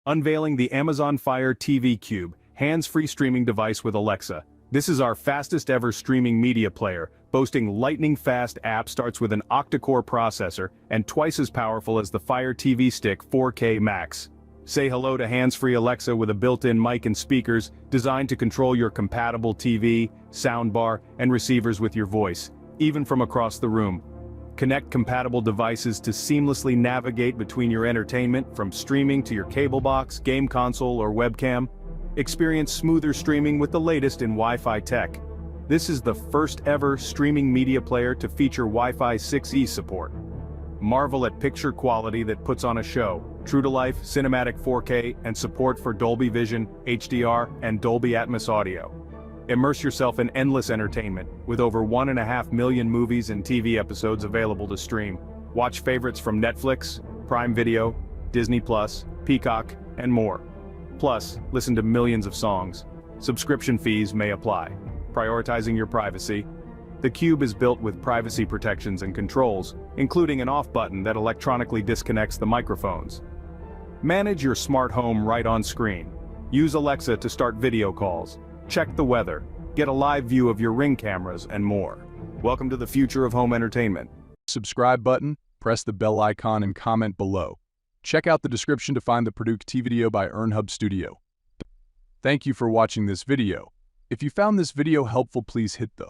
Unveiling the Amazon Fire TV Cube, hands-free streaming device with Alexa. This is our fastest ever streaming media player, boasting lightning-fast app starts with an octa-core processor and twice as powerful as the Fire TV Stick 4K Max. Say hello to hands-free Alexa with a built-in mic and speakers designed to control your compatible TV, soundbar, and receivers with your voice, even from across the room. Connect compatible devices to seamlessly navigate between your entertainment, from streaming to your cable box, game console, or webcam. Experience smoother streaming with the latest in Wi-Fi tech. This is the first ever streaming media player to feature Wi-Fi 6E support. Marvel at picture quality that puts on a show, true-to-life, cinematic 4K, and support for Dolby Vision, HDR, and Dolby Atmos audio. Immerse yourself in endless entertainment, with over 1.5 million movies and TV episodes available to stream. Watch favorites from Netflix, Prime Video, Disney+, Peacock, and more. Plus, listen to millions of songs. Subscription fees may apply. Prioritizing your privacy. The Cube is built with privacy protections and controls, including an off button that electronically disconnects the microphones. Manage your smart home right on screen. Use Alexa to start video calls. Check the weather, get a live view of your Ring cameras, and more. Welcome to the future of home entertainment. Subscribe button, press the bell icon, and comment below. Check out the description to find the produced video by EarnHub Studio. Thank you for watching this video. If you found this video helpful, please hit the